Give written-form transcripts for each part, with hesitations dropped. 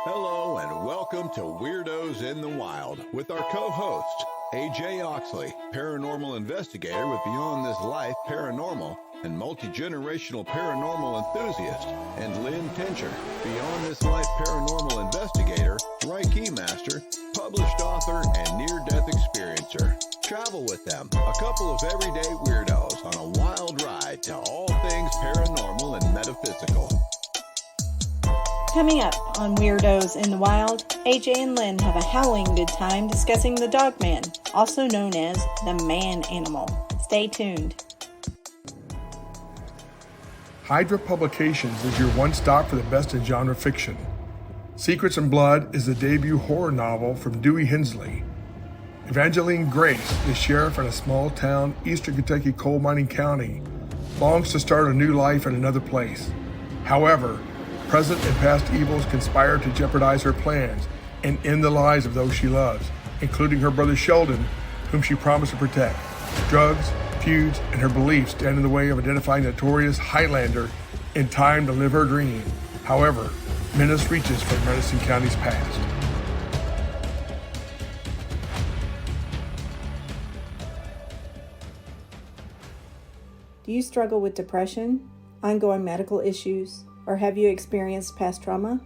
Hello and welcome to Weirdos in the Wild with our co-hosts, AJ Oxley, paranormal investigator with Beyond This Life Paranormal and multi-generational paranormal enthusiast, and Lynn Tincher, Beyond This Life paranormal investigator, Reiki master, published author, and near-death experiencer. Travel with them, a couple of everyday weirdos on a wild ride to all things paranormal and metaphysical. Coming up on Weirdos in the Wild, AJ and Lynn have a howling good time discussing the Dogman, also known as the man animal. Stay tuned. Hydra Publications is your one-stop for the best in genre fiction. Secrets and Blood is the debut horror novel from Dewey Hensley. Evangeline Grace, the sheriff in a small town, eastern Kentucky coal mining county, longs to start a new life in another place. However, present and past evils conspire to jeopardize her plans and end the lives of those she loves, including her brother Sheldon, whom she promised to protect. Drugs, feuds, and her beliefs stand in the way of identifying the notorious Highlander in time to live her dream. However, menace reaches from Madison County's past. Do you struggle with depression, ongoing medical issues, or have you experienced past trauma?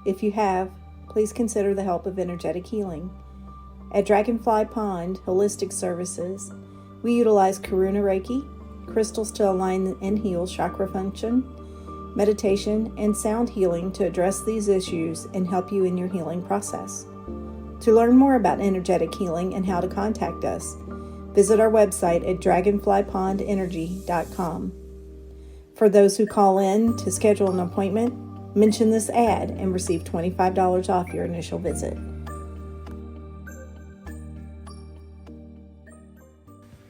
If you have, please consider the help of energetic healing. At Dragonfly Pond Holistic Services, we utilize Karuna Reiki, crystals to align and heal chakra function, meditation, and sound healing to address these issues and help you in your healing process. To learn more about energetic healing and how to contact us, visit our website at dragonflypondenergy.com. For those who call in to schedule an appointment, mention this ad and receive $25 off your initial visit.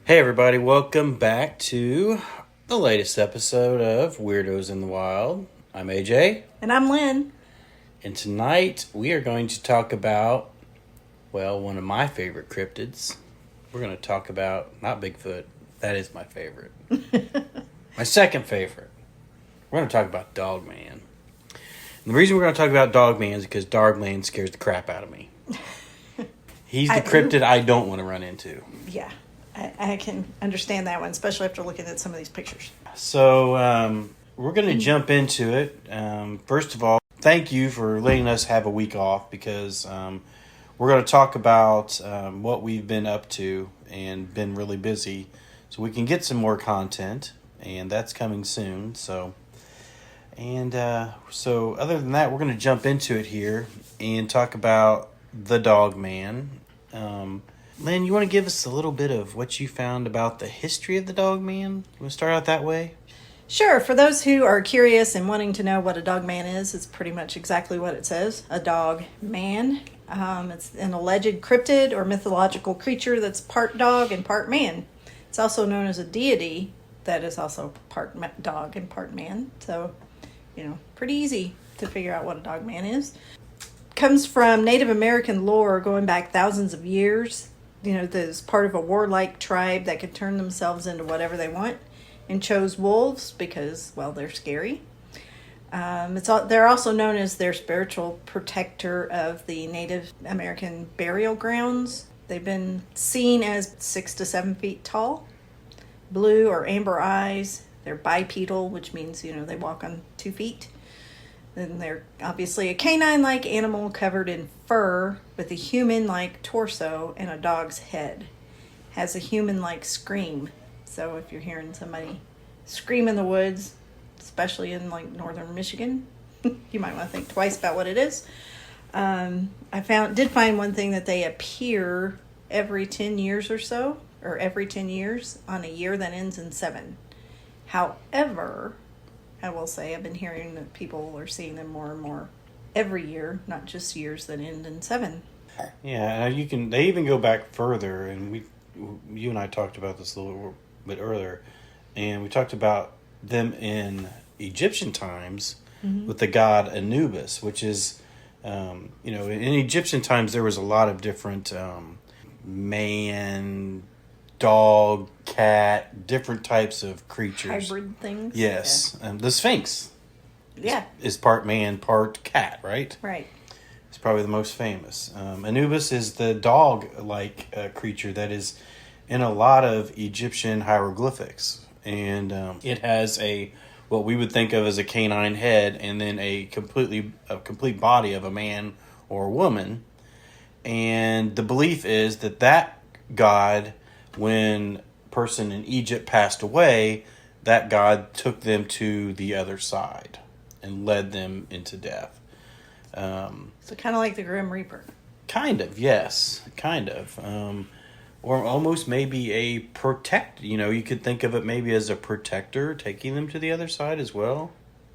Hey everybody, welcome back to the latest episode of Weirdos in the Wild. I'm AJ. And I'm Lynn. And tonight we are going to talk about, well, one of my favorite cryptids. We're going to talk about, not Bigfoot, that is my favorite. My second favorite. We're going to talk about Dogman. And the reason we're going to talk about Dogman is because Dogman scares the crap out of me. He's the cryptid I don't want to run into. Yeah, I can understand that one, especially after looking at some of these pictures. So, we're going to jump into it. First of all, thank you for letting us have a week off because we're going to talk about what we've been up to and been really busy so we can get some more content. And that's coming soon. So other than that, we're going to jump into it here and talk about the Dogman. Lynn, you want to give us a little bit of what you found about the history of the Dogman? You want to start out that way? Sure. For those who are curious and wanting to know what a Dogman is, it's pretty much exactly what it says, a dog man. It's an alleged cryptid or mythological creature that's part dog and part man. It's also known as a deity that is also part dog and part man. So, pretty easy to figure out what a dog man is. Comes from Native American lore going back thousands of years. There's part of a warlike tribe that could turn themselves into whatever they want and chose wolves because, well, they're scary. They're also known as their spiritual protector of the Native American burial grounds. They've been seen as 6 to 7 feet tall. Blue or amber eyes. They're bipedal, which means, they walk on 2 feet. Then they're obviously a canine-like animal covered in fur with a human-like torso and a dog's head. Has a human-like scream. So if you're hearing somebody scream in the woods, especially in northern Michigan, you might want to think twice about what it is. I did find one thing that they appear every 10 years or so. Or every 10 years on a year that ends in 7. However, I will say I've been hearing that people are seeing them more and more every year, not just years that end in 7. Yeah, they even go back further, and you and I talked about this a little bit earlier, and we talked about them in Egyptian times with the god Anubis, which is, in Egyptian times there was a lot of different man, dog, cat, different types of creatures. Hybrid things? Yes. Yeah. The Sphinx is part man, part cat, right? Right. It's probably the most famous. Anubis is the dog-like creature that is in a lot of Egyptian hieroglyphics. And it has what we would think of as a canine head, and then a complete body of a man or a woman. And the belief is that god, when a person in Egypt passed away, that god took them to the other side and led them into death. So kind of like the Grim Reaper. Kind of, yes. Kind of. Or almost maybe a protect. You could think of it maybe as a protector taking them to the other side as well.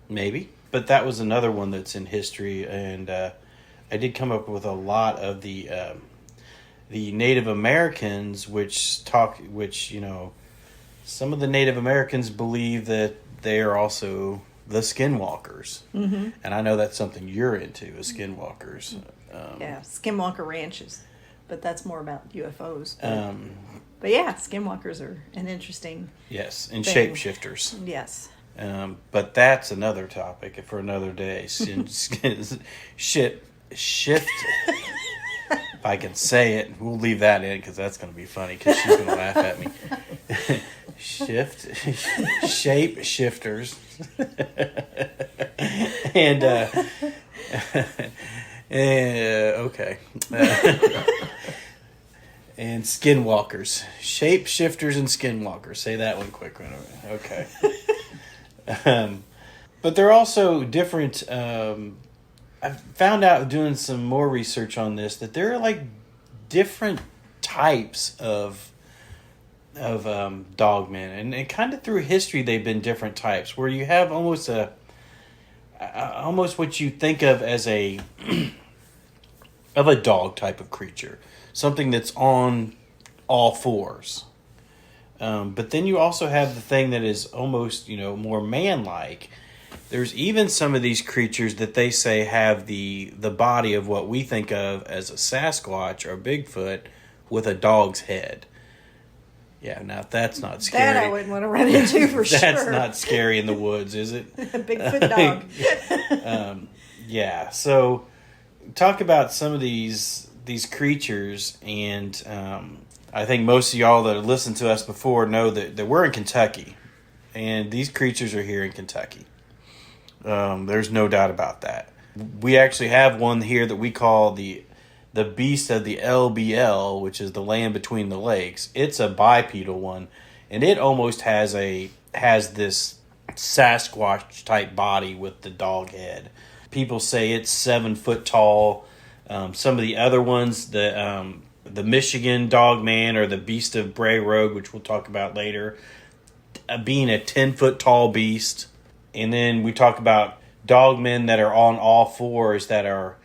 Maybe. But that was another one that's in history. And I did come up with a lot of the Native Americans, some of the Native Americans believe that they are also the skinwalkers. Mm-hmm. And I know that's something you're into, is skinwalkers. Yeah, skinwalker ranches. But that's more about UFOs. But yeah, skinwalkers are an interesting Yes, and thing. Shapeshifters. Yes. But that's another topic for another day. Shift. If I can say it, we'll leave that in because that's going to be funny because she's going to laugh at me. Shape shifters. And okay. And skinwalkers. Shape shifters and skinwalkers. Say that one quick. Okay. But they're also different. I found out doing some more research on this that there are like different types of dogmen, and kind of through history they've been different types, where you have almost what you think of as a dog type of creature, something that's on all fours. But then you also have the thing that is almost more man-like. There's even some of these creatures that they say have the body of what we think of as a Sasquatch or Bigfoot with a dog's head. Yeah, now that's not scary. That I wouldn't want to run into for sure. That's not scary in the woods, is it? Bigfoot dog. Yeah, so talk about some of these creatures, and I think most of y'all that have listened to us before know that we're in Kentucky, and these creatures are here in Kentucky. There's no doubt about that. We actually have one here that we call the beast of the LBL, which is the land between the lakes. It's a bipedal one, and it almost has this Sasquatch type body with the dog head. People say it's 7 foot tall. Some of the other ones, the Michigan Dogman or the Beast of Bray Road, which we'll talk about later, being a 10 foot tall beast. And then we talk about dogmen that are on all fours that are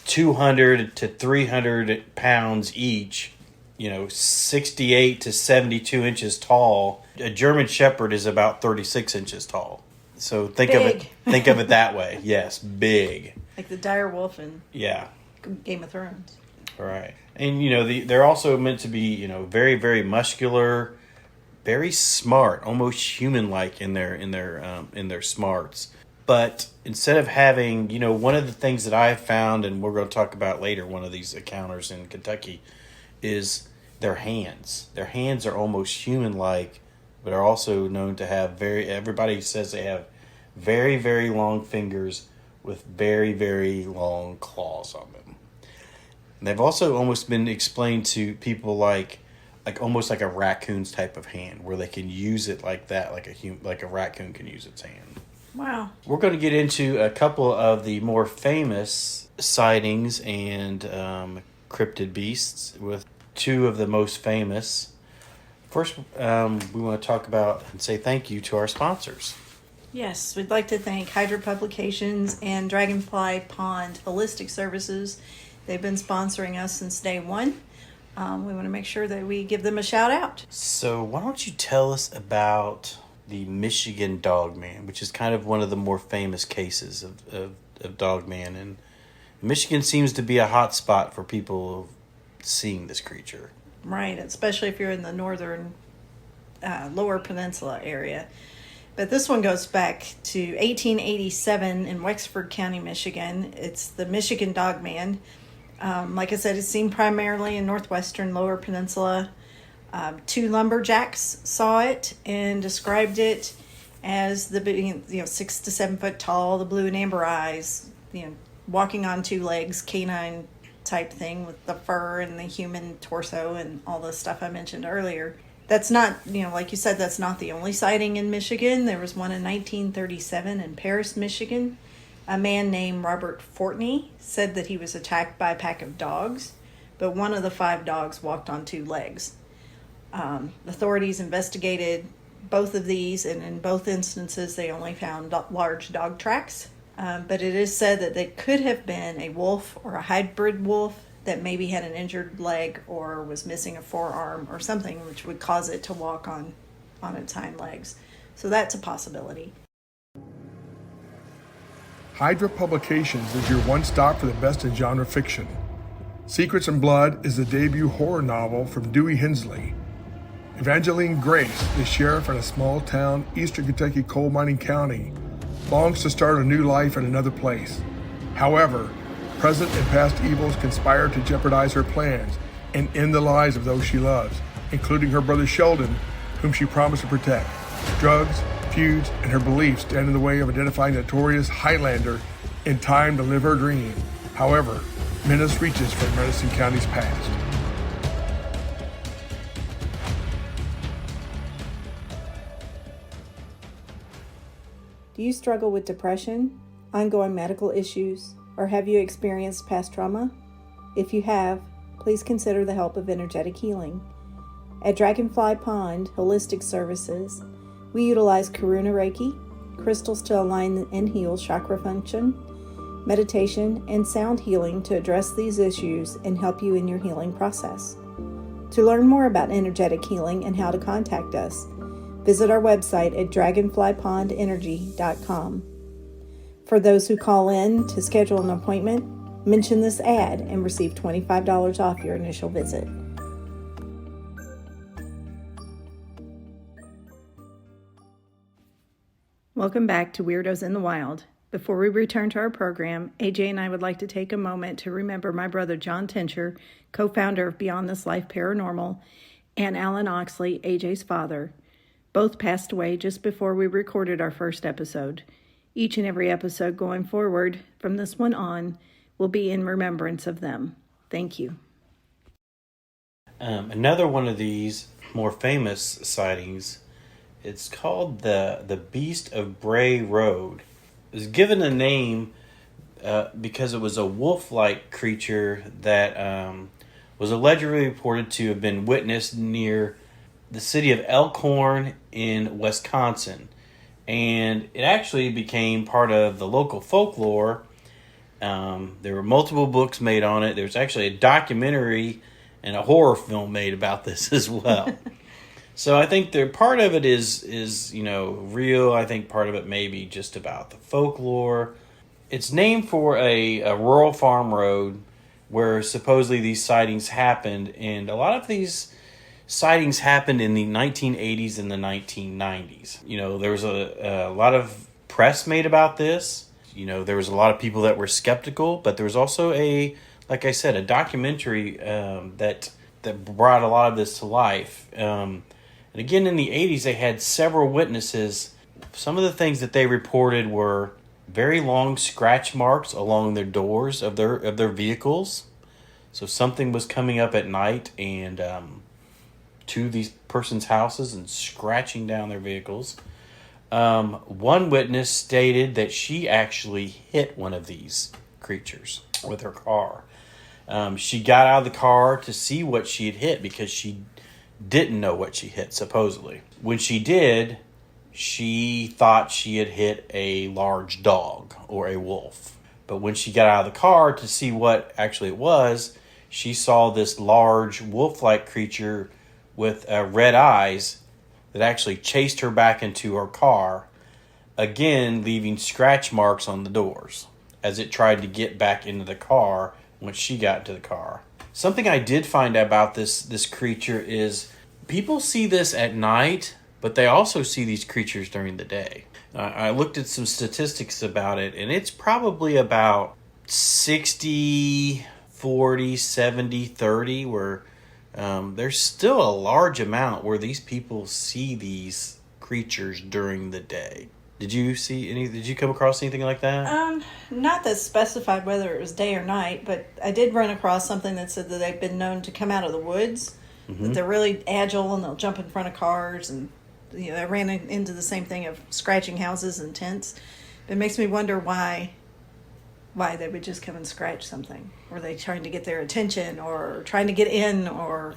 200 to 300 pounds each, 68 to 72 inches tall. A German Shepherd is about 36 inches tall. So think of it that way. Yes, big. Like the dire wolf in Yeah. Game of Thrones. Right. And they're also meant to be, very, very muscular, very smart, almost human-like in their smarts. But instead of having, one of the things that I've found, and we're going to talk about later, one of these encounters in Kentucky, is their hands. Their hands are almost human-like, but are also known to have everybody says they have very, very long fingers with very, very long claws on them. And they've also almost been explained to people like almost like a raccoon's type of hand, where they can use it like that, like a raccoon can use its hand. Wow. We're going to get into a couple of the more famous sightings and cryptid beasts, with two of the most famous. First, we want to talk about and say thank you to our sponsors. Yes, we'd like to thank Hydra Publications and Dragonfly Pond Holistic Services. They've been sponsoring us since day one. We want to make sure that we give them a shout out. So why don't you tell us about the Michigan Dogman, which is kind of one of the more famous cases of Dogman. And Michigan seems to be a hot spot for people seeing this creature. Right, especially if you're in the northern lower peninsula area. But this one goes back to 1887 in Wexford County, Michigan. It's the Michigan Dogman. Like I said, it's seen primarily in northwestern Lower Peninsula. Two lumberjacks saw it and described it as the 6 to 7 foot tall, the blue and amber eyes, walking on two legs, canine type thing with the fur and the human torso and all the stuff I mentioned earlier. That's not, like you said, that's not the only sighting in Michigan. There was one in 1937 in Paris, Michigan. A man named Robert Fortney said that he was attacked by a pack of dogs, but one of the 5 dogs walked on 2 legs. Authorities investigated both of these, and in both instances they only found large dog tracks. But it is said that they could have been a wolf or a hybrid wolf that maybe had an injured leg or was missing a forearm or something which would cause it to walk on its hind legs. So that's a possibility. Hydra Publications is your one-stop for the best in genre fiction. Secrets and Blood is the debut horror novel from Dewey Hensley. Evangeline Grace, the sheriff in a small town, eastern Kentucky coal mining county, longs to start a new life in another place. However, present and past evils conspire to jeopardize her plans and end the lives of those she loves, including her brother Sheldon, whom she promised to protect. Drugs, feuds, and her beliefs stand in the way of identifying the notorious Highlander in time to live her dream. However, menace reaches from Madison County's past. Do you struggle with depression, ongoing medical issues, or have you experienced past trauma? If you have, please consider the help of energetic healing. At Dragonfly Pond Holistic Services, we utilize Karuna Reiki, crystals to align and heal chakra function, meditation, and sound healing to address these issues and help you in your healing process. To learn more about energetic healing and how to contact us, visit our website at dragonflypondenergy.com. For those who call in to schedule an appointment, mention this ad and receive $25 off your initial visit. Welcome back to Weirdos in the Wild. Before we return to our program, AJ and I would like to take a moment to remember my brother John Tincher, co-founder of Beyond This Life Paranormal, and Alan Oxley, AJ's father. Both passed away just before we recorded our first episode. Each and every episode going forward, from this one on, will be in remembrance of them. Thank you. Another one of these more famous sightings, it's called the Beast of Bray Road. It was given a name because it was a wolf-like creature that was allegedly reported to have been witnessed near the city of Elkhorn in Wisconsin. And it actually became part of the local folklore. There were multiple books made on it. There's actually a documentary and a horror film made about this as well. So I think part of it is real. I think part of it may be just about the folklore. It's named for a rural farm road where supposedly these sightings happened, and a lot of these sightings happened in the 1980s and the 1990s. There was a lot of press made about this. There was a lot of people that were skeptical, but there was also like I said, a documentary that brought a lot of this to life. And again, in the 80s, they had several witnesses. Some of the things that they reported were very long scratch marks along their doors of their vehicles. So something was coming up at night and to these persons' houses and scratching down their vehicles. One witness stated that she actually hit one of these creatures with her car. She got out of the car to see what she had hit because she didn't know what she hit, supposedly. When she did, she thought she had hit a large dog or a wolf. But when she got out of the car to see what actually it was, she saw this large wolf-like creature with red eyes that actually chased her back into her car, again leaving scratch marks on the doors as it tried to get back into the car when she got into the car. Something I did find out about this creature is people see this at night, but they also see these creatures during the day. I looked at some statistics about it, and it's probably about 60, 40, 70, 30, where there's still a large amount where these people see these creatures during the day. Did you come across anything like that? Not that specified whether it was day or night, but I did run across something that said that they've been known to come out of the woods, that they're really agile and they'll jump in front of cars, and I ran into the same thing of scratching houses and tents. It makes me wonder why they would just come and scratch something. Were they trying to get their attention, or trying to get in, or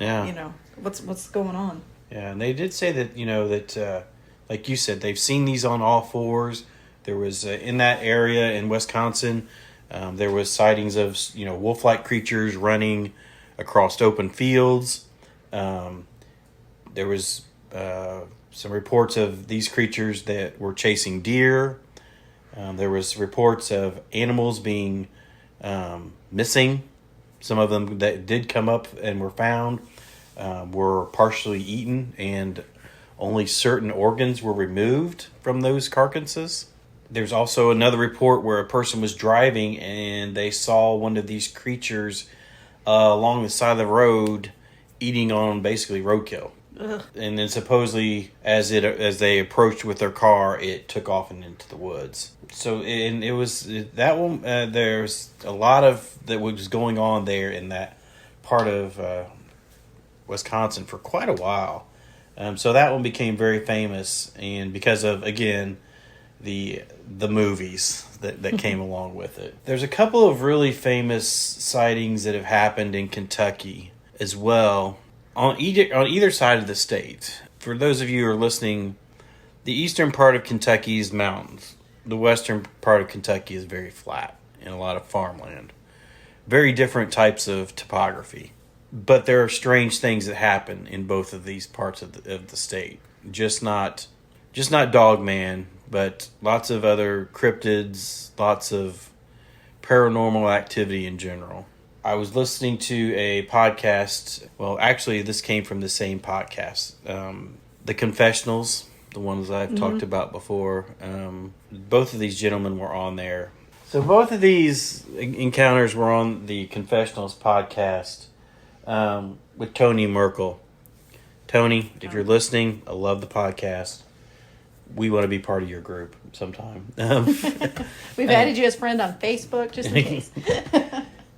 what's going on? Yeah, and they did say that that like you said, they've seen these on all fours. There was in that area in Wisconsin, there was sightings of wolf-like creatures running across open fields. There was some reports of these creatures that were chasing deer. There was reports of animals being missing. Some of them that did come up and were found were partially eaten, and only certain organs were removed from those carcasses. There's also another report where a person was driving and they saw one of these creatures along the side of the road eating on basically roadkill. Ugh. And then supposedly as they approached with their car, it took off and into the woods. So and it was that one. There's a lot of that was going on there in that part of Wisconsin for quite a while. So that one became very famous, and because of, again, the movies that came along with it. There's a couple of really famous sightings that have happened in Kentucky as well, on either side of the state. For those of you who are listening, the eastern part of Kentucky is mountains. The western part of Kentucky is very flat and a lot of farmland. Very different types of topography. But there are strange things that happen in both of these parts of the state. Just not Dogman, but lots of other cryptids, lots of paranormal activity in general. I was listening to a podcast. Well, actually, this came from the same podcast. The Confessionals, the ones I've talked about before. Both of these gentlemen were on there. So both of these encounters were on the Confessionals podcast. With Tony Merkel. Tony, if you're listening, I love the podcast. We want to be part of your group sometime. We've added you as friend on Facebook, just in case.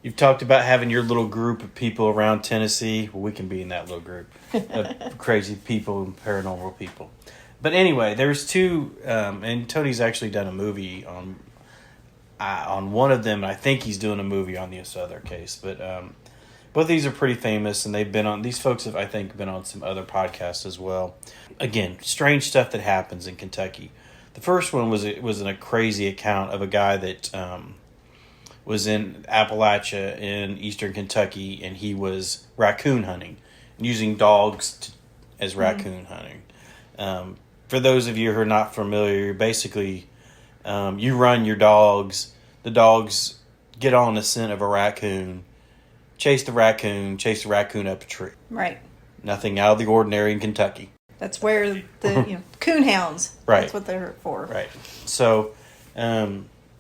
You've talked about having your little group of people around Tennessee. Well, we can be in that little group of crazy people and paranormal people. But anyway, there's two, and Tony's actually done a movie on one of them. I think he's doing a movie on this other case, but both of these are pretty famous, and these folks have, I think, been on some other podcasts as well. Again, strange stuff that happens in Kentucky. The first one was a crazy account of a guy that was in Appalachia in eastern Kentucky, and he was raccoon hunting, using dogs as raccoon hunting. For those of you who are not familiar, basically, you run your dogs. The dogs get on the scent of a raccoon, chase the raccoon up a tree. Right. Nothing out of the ordinary in Kentucky. That's where the coon hounds. Right. That's what they're for. Right. So,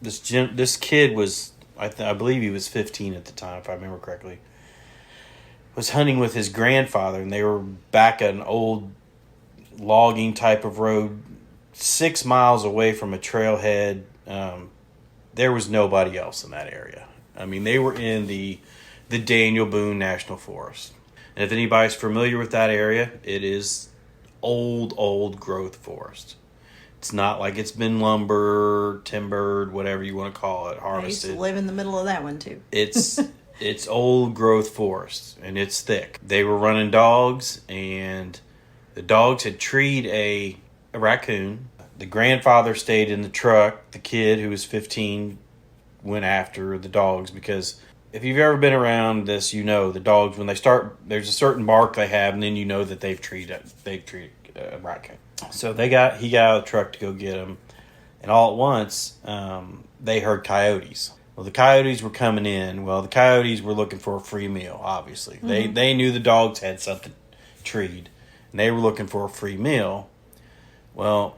this kid was, I believe he was 15 at the time, if I remember correctly, was hunting with his grandfather, and they were back an old logging type of road, 6 miles away from a trailhead. There was nobody else in that area. I mean, they were in the Daniel Boone National Forest. And if anybody's familiar with that area, it is old growth forest. It's not like it's been timbered, whatever you want to call it, harvested. I used to live in the middle of that one too. It's old growth forest, and it's thick. They were running dogs, and the dogs had treed a raccoon. The grandfather stayed in the truck. The kid, who was 15, went after the dogs, because if you've ever been around this, the dogs, when they start, there's a certain bark they have, and then you know that they've treated a raccoon. So he got out of the truck to go get him, and all at once, they heard coyotes. Well, the coyotes were coming in. Well, the coyotes were looking for a free meal, obviously. Mm-hmm. They knew the dogs had something treed, and they were looking for a free meal. Well,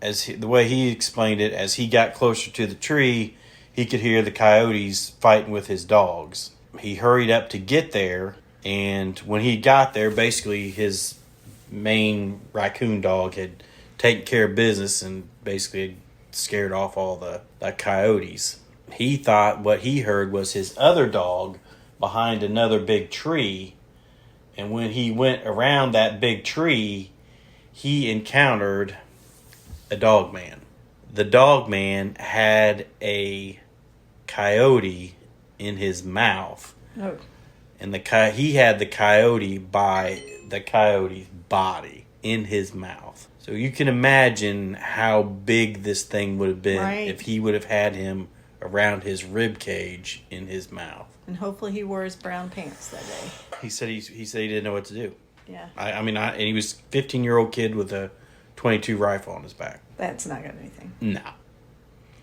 the way he explained it, as he got closer to the tree, he could hear the coyotes fighting with his dogs. He hurried up to get there, and when he got there, basically his main raccoon dog had taken care of business and basically scared off all the coyotes. He thought what he heard was his other dog behind another big tree, and when he went around that big tree, he encountered a Dogman. The Dogman had a coyote in his mouth. Oh. And he had the coyote by the coyote's body in his mouth. So you can imagine how big this thing would have been if he would have had him around his rib cage in his mouth. And hopefully he wore his brown pants that day. He said he didn't know what to do. Yeah. And he was a 15-year-old kid with a .22 rifle on his back. That's not good anything. No.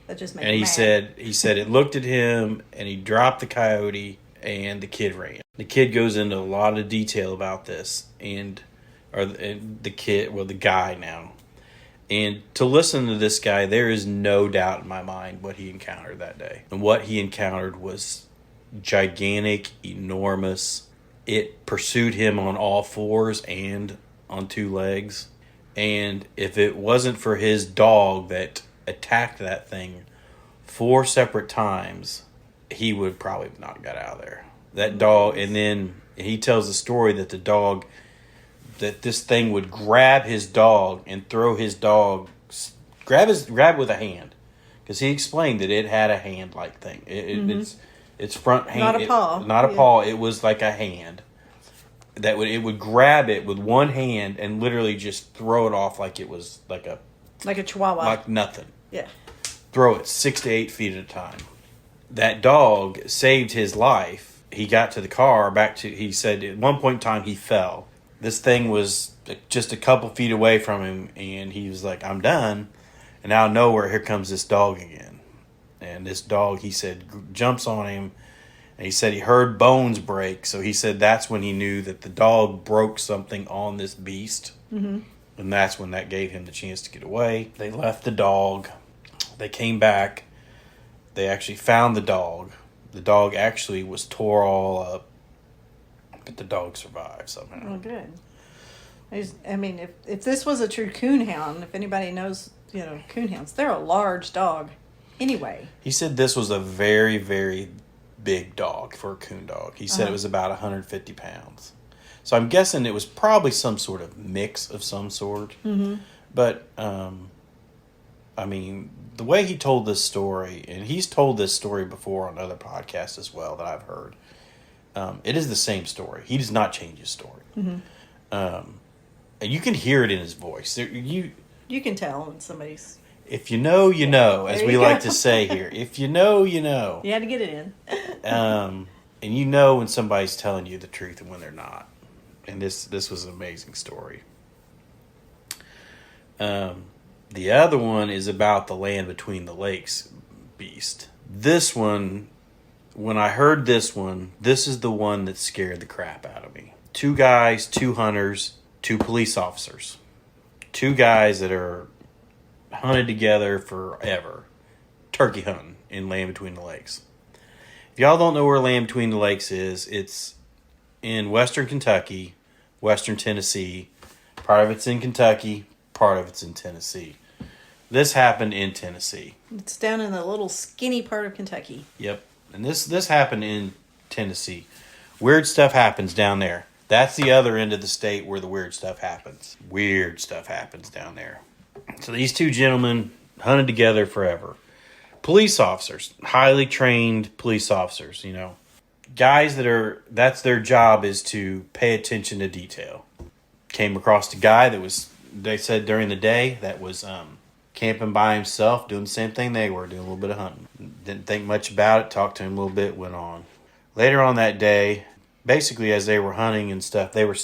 That just makes And he said it looked at him and he dropped the coyote and the kid ran. The kid goes into a lot of detail about this and the guy now. And to listen to this guy, there is no doubt in my mind what he encountered that day. And what he encountered was gigantic, enormous. It pursued him on all fours and on two legs. And if it wasn't for his dog that attacked that thing 4 separate times, he would probably not got out of there. That dog, and then he tells the story that this thing would grab his dog and throw his dog, grab with a hand, because he explained that it had a hand-like thing. Its front hand, not a paw, not a paw. It was like a hand it would grab it with one hand and literally just throw it off like it was like a chihuahua, like nothing. Yeah, throw it 6 to 8 feet at a time. That dog saved his life. He got to the car. He said at one point in time he fell. This thing was just a couple feet away from him, and he was like, "I'm done." And out of nowhere, here comes this dog again. And this dog, he said, jumps on him. And he said he heard bones break. So he said that's when he knew that the dog broke something on this beast. Mm-hmm. And that's when that gave him the chance to get away. They left the dog. They came back. They actually found the dog. The dog actually was tore all up. But the dog survived somehow. Oh, good. I mean, if this was a true coonhound, if anybody knows, coonhounds, they're a large dog anyway. He said this was a very, very big dog for a coon dog. He said it was about 150 pounds. So I'm guessing it was probably some sort of mix of some sort. Mm-hmm. But, I mean, the way he told this story, and he's told this story before on other podcasts as well that I've heard, it is the same story. He does not change his story. Mm-hmm. And you can hear it in his voice. You can tell when somebody's... If you know, you know, as we like to say here. If you know, you know. You had to get it in. And you know when somebody's telling you the truth and when they're not. And this was an amazing story. The other one is about the land between the lakes beast. This one, when I heard this one, this is the one that scared the crap out of me. 2 guys, 2 hunters, 2 police officers. 2 guys that are hunted together forever. Turkey hunting in Land Between the Lakes. If y'all don't know where Land Between the Lakes is, it's in western Kentucky, western Tennessee. Part of it's in Kentucky, part of it's in Tennessee. This happened in Tennessee. It's down in the little skinny part of Kentucky. Yep. And this happened in Tennessee. Weird stuff happens down there. That's the other end of the state where the weird stuff happens. Weird stuff happens down there. So these 2 gentlemen hunted together forever. Police officers, highly trained police officers, guys that's their job is to pay attention to detail. Came across a guy that was, they said during the day, that was camping by himself, doing the same thing they were, doing a little bit of hunting. Didn't think much about it, talked to him a little bit, went on. Later on that day, basically as they were hunting and stuff, they were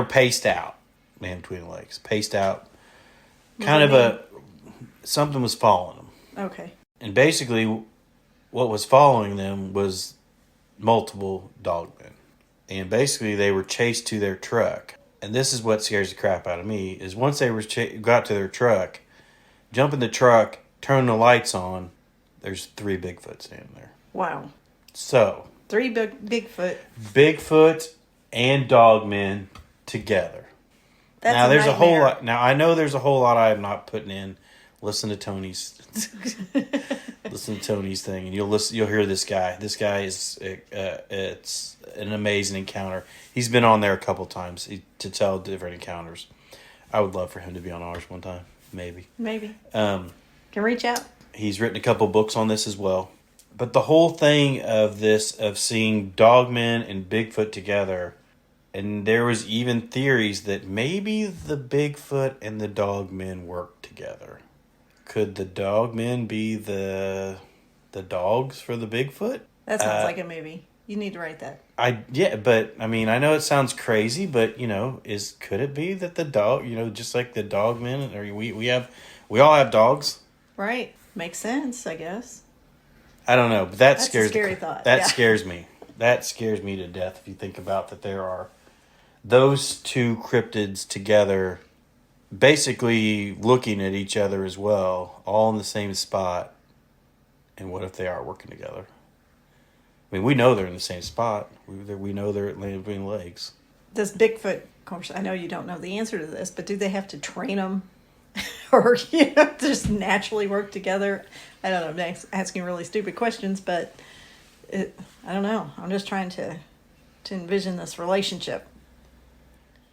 paced out, Man Between the Lakes, paced out. Something was following them. Okay. And basically, what was following them was multiple dogmen. And basically, they were chased to their truck. and this is what scares the crap out of me, is once they got to their truck, jump in the truck, turn the lights on, there's 3 Bigfoot standing there. Wow. So 3 Bigfoot. Bigfoot and Dogman together. That's now a there's nightmare. a whole lot. Now I know there's a whole lot I am not putting in. Listen to Tony's. Listen to Tony's thing, and you'll hear this guy. This guy is it's an amazing encounter. He's been on there a couple times to tell different encounters. I would love for him to be on ours one time, maybe. Can reach out. He's written a couple books on this as well. But the whole thing of this, of seeing Dogman and Bigfoot together, and there was even theories that maybe the Bigfoot and the Dogmen worked together. Could the Dogmen be the dogs for the Bigfoot? That sounds like a movie. You need to write that. But I mean, I know it sounds crazy, but could it be that the dog, just like the Dogmen, or we all have dogs, Right. Makes sense, I guess. I don't know, but that's a scary thought. That Yeah. scares me. That scares me to death if you think about that there are those 2 cryptids together, basically looking at each other as well, all in the same spot. And what if they are working together? I mean, we know they're in the same spot. We know they're at Land Between Legs. Does Bigfoot, of course, I know you don't know the answer to this, but do they have to train them? Or, just naturally work together? I don't know. I'm asking really stupid questions, but I don't know. I'm just trying to envision this relationship.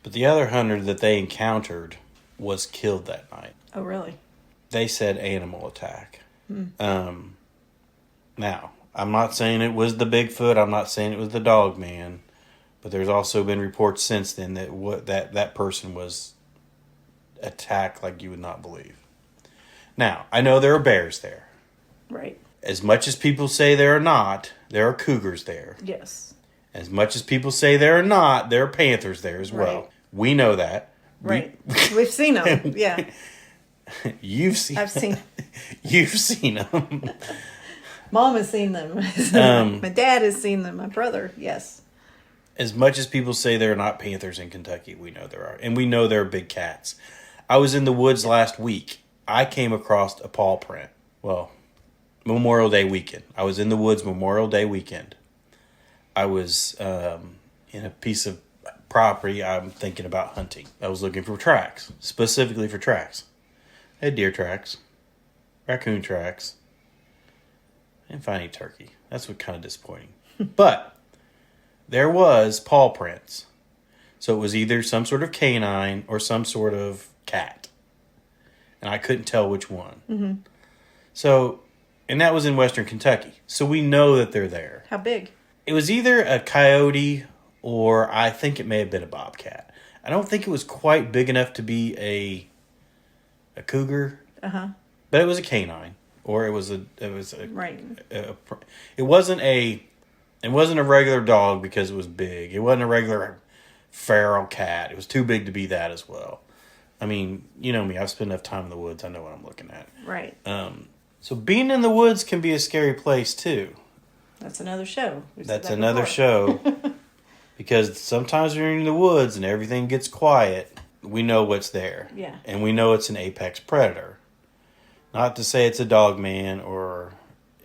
But the other hunter that they encountered was killed that night. Oh, really? They said animal attack. Now, I'm not saying it was the Bigfoot. I'm not saying it was the Dogman. But there's also been reports since then that that person was attacked like you would not believe. Now, I know there are bears there. Right. As much as people say there are not, there are cougars there. Yes. As much as people say there are not, there are panthers there as well. Right. We know that. Right. We've seen them. Yeah. You've seen I've seen. You've seen them. Mom has seen them. My dad has seen them. My brother, yes. As much as people say there are not panthers in Kentucky, we know there are. And we know there are big cats. I was in the woods last week. I came across a paw print. Well, Memorial Day weekend. I was in the woods Memorial Day weekend. I was in a piece of property I'm thinking about hunting. I was looking for tracks, specifically for tracks. I had deer tracks, raccoon tracks. I didn't find any turkey. That's what kind of disappointing. But there was paw prints. So it was either some sort of canine or some sort of cat. And I couldn't tell which one. Mm-hmm. So, and that was in Western Kentucky. So we know that they're there. How big? It was either a coyote or I think it may have been a bobcat. I don't think it was quite big enough to be a cougar. Uh-huh. But it was a canine. Or it was a Right. It wasn't a regular dog because it was big. It wasn't a regular feral cat. It was too big to be that as well. I mean, you know me. I've spent enough time in the woods. I know what I'm looking at. Right. So being in the woods can be a scary place too. That's another show. That's another show. Because sometimes when you're in the woods and everything gets quiet, we know what's there. Yeah. And we know it's an apex predator. Not to say it's a dogman or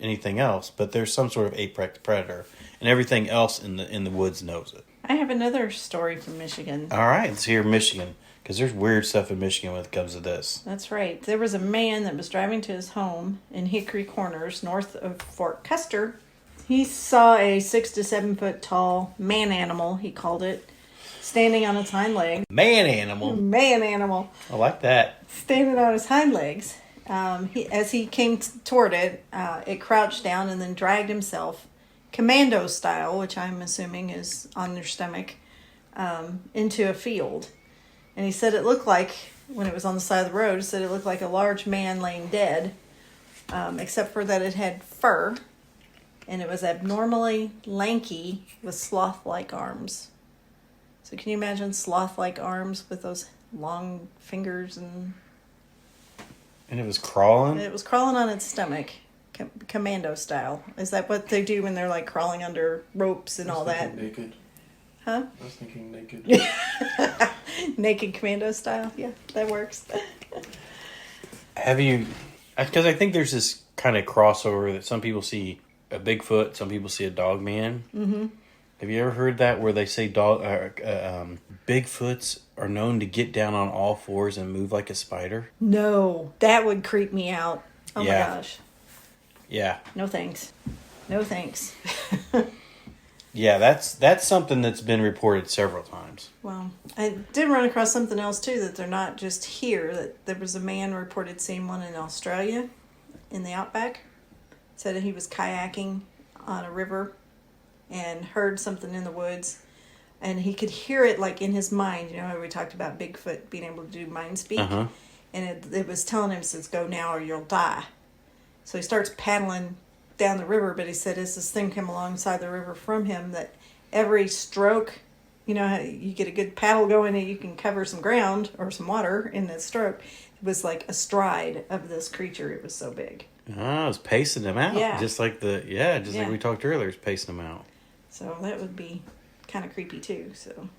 anything else, but there's some sort of apex predator, and everything else in the woods knows it. I have another story from Michigan. All right, let's hear Michigan, because there's weird stuff in Michigan when it comes to this. That's right. There was a man that was driving to his home in Hickory Corners, north of Fort Custer. He saw a 6 to 7 foot tall man animal, he called it, standing on its hind legs. Man animal. Man animal. I like that. Standing on his hind legs. As he came toward it, it crouched down and then dragged himself, commando style, which I'm assuming is on their stomach, into a field. And he said it looked like, when it was on the side of the road, he said it looked like a large man laying dead, except for that it had fur, and it was abnormally lanky with sloth-like arms. So can you imagine sloth-like arms with those long fingers and... And it was crawling? It was crawling on its stomach, commando style. Is that what they do when they're like crawling under ropes and all that? Naked. Huh? I was thinking naked. Naked Commando style. Yeah, that works. Have you? Because I think there's this kind of crossover that some people see a Bigfoot, some people see a Dogman. Mm-hmm. Have you ever heard that where they say Bigfoots are known to get down on all fours and move like a spider? No, that would creep me out. Oh Yeah. my gosh. Yeah. No thanks. No thanks. Yeah, that's something that's been reported several times. Well, I did run across something else too, that they're not just here. That there was a man reported seeing one in Australia, in the outback. Said that he was kayaking on a river and heard something in the woods, and he could hear it like in his mind. You know how we talked about Bigfoot being able to do mind speak, Uh-huh. and it was telling him, says, "Go now or you'll die." So he starts paddling down the river, but he said as this thing came alongside the river from him, that every stroke, you know how you get a good paddle going and you can cover some ground or some water in that stroke, it was like a stride of this creature. It was so big. Oh, it's pacing them out. Yeah. Just like like we talked earlier, it's pacing them out. So that would be kind of creepy too. So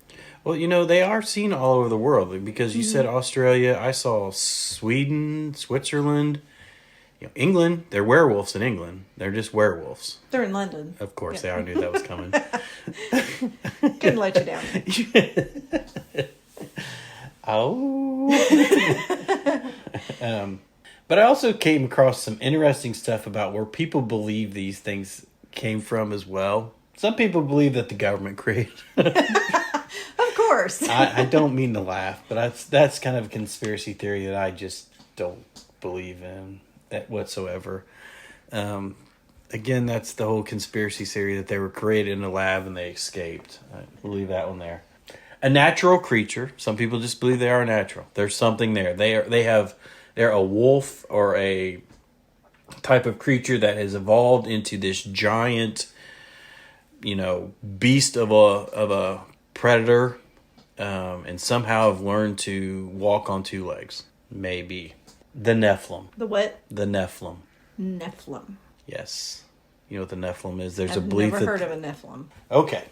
Well, they are seen all over the world because you said Australia. I saw Sweden, Switzerland, England. They're werewolves in England. They're just werewolves. they're in London. Of course, I knew that was coming. Couldn't let you down. Oh. But I also came across some interesting stuff about where people believe these things came from as well. Some people believe that the government created. Of course. I don't mean to laugh, but that's kind of a conspiracy theory that I just don't believe in whatsoever. Again, that's the whole conspiracy theory that they were created in a lab and they escaped. We'll leave that one there. A natural creature. Some people just believe they are natural. There's something there. They're a wolf or a type of creature that has evolved into this giant, beast of a predator, and somehow have learned to walk on two legs. Maybe. The Nephilim. The what? The Nephilim. Nephilim. Yes. You know what the Nephilim is? There's I've a belief never that... heard of a Nephilim. Okay.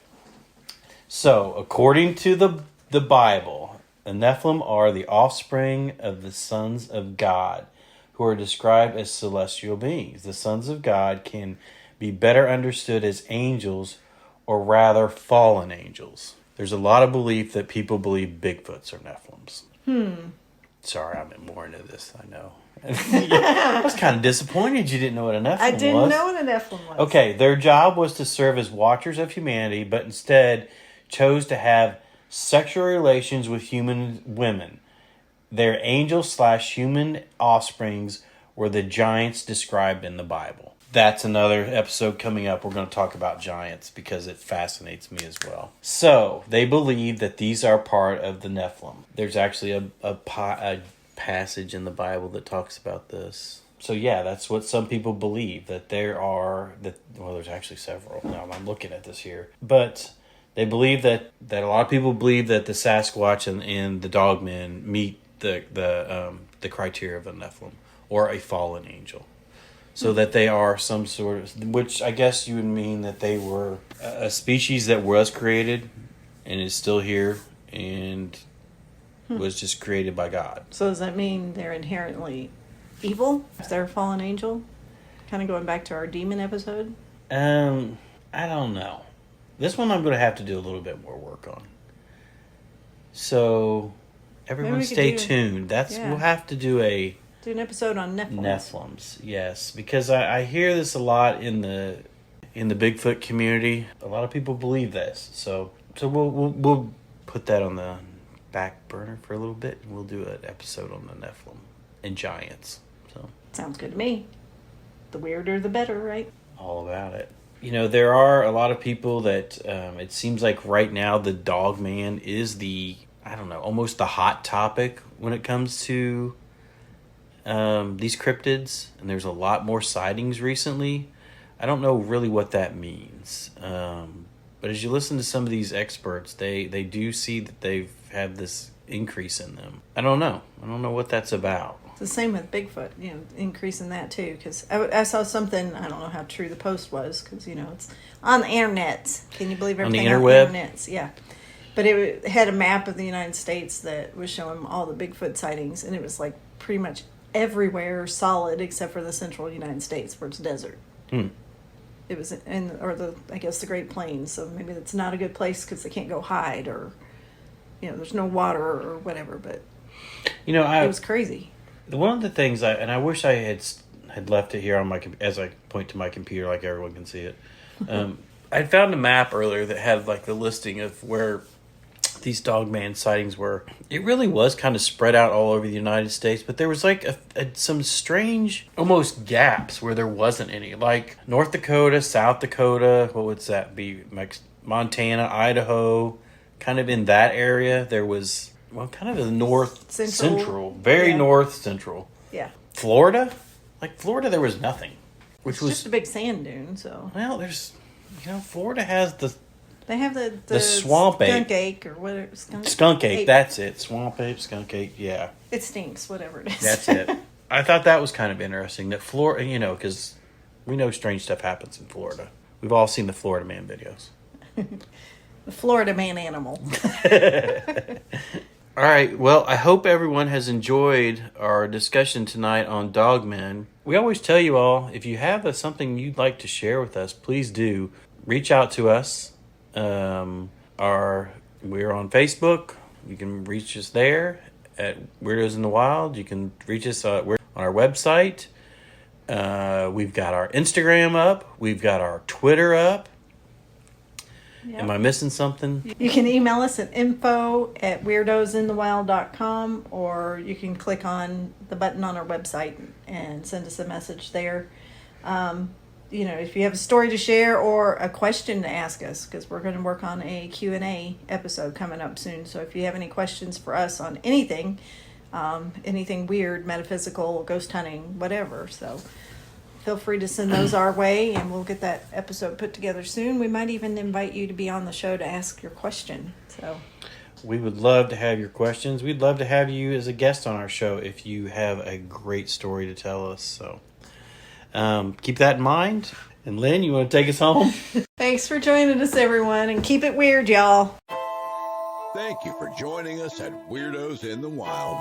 So, according to the Bible, the Nephilim are the offspring of the sons of God, who are described as celestial beings. The sons of God can be better understood as angels, or rather fallen angels. There's a lot of belief that people believe Bigfoots are Nephilims. Sorry, I'm more into this, I know. I was kind of disappointed you didn't know what a Nephilim was. I didn't know what a Nephilim was. Okay, their job was to serve as watchers of humanity, but instead chose to have sexual relations with human women. Their angel/human offsprings were the giants described in the Bible. That's another episode coming up. We're going to talk about giants because it fascinates me as well. So, they believe that these are part of the Nephilim. There's actually a passage in the Bible that talks about this. So, yeah, that's what some people believe, that there are... there's actually several. Now, I'm looking at this here. But they believe that a lot of people believe that the Sasquatch and the Dogman meet the criteria of a Nephilim or a fallen angel. So that they are some sort of, which I guess you would mean that they were a species that was created and is still here and was just created by God. So does that mean they're inherently evil if they're a fallen angel? Kind of going back to our demon episode? I don't know. This one I'm going to have to do a little bit more work on. So everyone stay tuned. We'll have to do an episode on Nephilims. Nephilims, yes, because I hear this a lot in the Bigfoot community. A lot of people believe this, so we'll put that on the back burner for a little bit, and we'll do an episode on the Nephilim and giants. So sounds good to me. The weirder, the better, right? All about it. There are a lot of people that it seems like right now the Dogman is almost the hot topic when it comes to these cryptids, and there's a lot more sightings recently. I don't know really what that means, but as you listen to some of these experts, they do see that they've had this increase in them. I don't know what that's about. It's the same with Bigfoot, increasing that too, because I saw something, I don't know how true the post was, because it's on the internet. Can you believe everything on the interweb? On the internets? Yeah. But it had a map of the United States that was showing all the Bigfoot sightings, and it was like pretty much everywhere solid except for the central United States where it's desert. It was I guess the Great Plains, so maybe it's not a good place because they can't go hide, or there's no water or whatever. But it was crazy. One of the things I wish I had left it here on as I point to my computer, like everyone can see it. I found a map earlier that had like the listing of where these Dogman sightings were. It really was kind of spread out all over the United States, but there was like some strange almost gaps where there wasn't any. Like North Dakota, South Dakota, what would that be? Montana, Idaho, kind of in that area. There was, kind of the north central, very north central. Yeah. Florida, there was nothing. Which was just a big sand dune, so. Well, there's, Florida has they have the swamp skunk ape or whatever. Skunk ape, that's it. Swamp ape, skunk ape, yeah. It stinks, whatever it is. That's it. I thought that was kind of interesting that Florida, because we know strange stuff happens in Florida. We've all seen the Florida Man videos. The Florida Man animal. All right. Well, I hope everyone has enjoyed our discussion tonight on Dogman. We always tell you all, if you have something you'd like to share with us, please do reach out to us. We're on Facebook. You can reach us there at Weirdos in the Wild. You can reach us on our website. We've got our Instagram up. We've got our Twitter up. Yep. Am I missing something? You can email us at info@weirdosinthewild.com, or you can click on the button on our website and send us a message there. If you have a story to share or a question to ask us, because we're going to work on a Q&A episode coming up soon. So if you have any questions for us on anything weird, metaphysical, ghost hunting, whatever, so feel free to send those our way, and we'll get that episode put together soon. We might even invite you to be on the show to ask your question. So we would love to have your questions. We'd love to have you as a guest on our show if you have a great story to tell us. So keep that in mind. And Lynn, you want to take us home? Thanks for joining us, everyone, and keep it weird, y'all. Thank you for joining us at Weirdos in the Wild.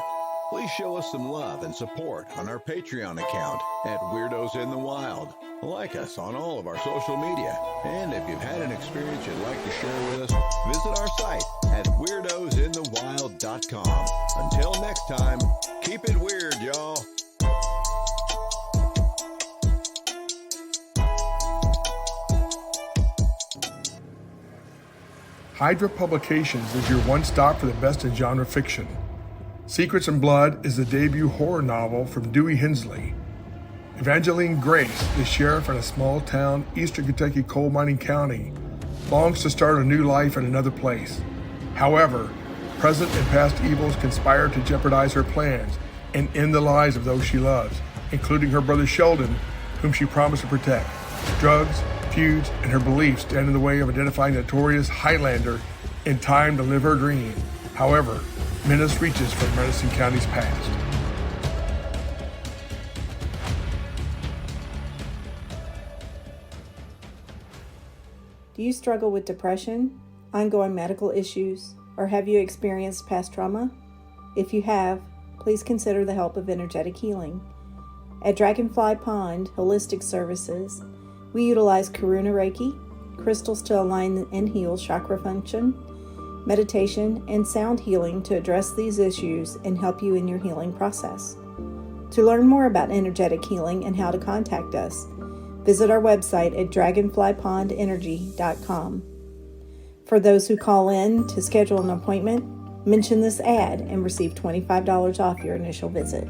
Please show us some love and support on our Patreon account at Weirdos in the Wild. Like us on all of our social media. And if you've had an experience you'd like to share with us, visit our site at weirdosinthewild.com. Until next time, keep it weird, y'all. Hydra Publications is your one stop for the best in genre fiction. Secrets and Blood is the debut horror novel from Dewey Hensley. Evangeline Grace, the sheriff in a small town, eastern Kentucky coal mining county, longs to start a new life in another place. However, present and past evils conspire to jeopardize her plans and end the lives of those she loves, including her brother Sheldon, whom she promised to protect. Drugs, feuds, and her beliefs stand in the way of identifying the notorious Highlander in time to live her dream. However, menace reaches from Madison County's past. Do you struggle with depression, ongoing medical issues, or have you experienced past trauma? If you have, please consider the help of energetic healing. At Dragonfly Pond Holistic Services, we utilize Karuna Reiki, crystals to align and heal chakra function, meditation, and sound healing to address these issues and help you in your healing process. To learn more about energetic healing and how to contact us, visit our website at dragonflypondenergy.com. For those who call in to schedule an appointment, mention this ad and receive $25 off your initial visit.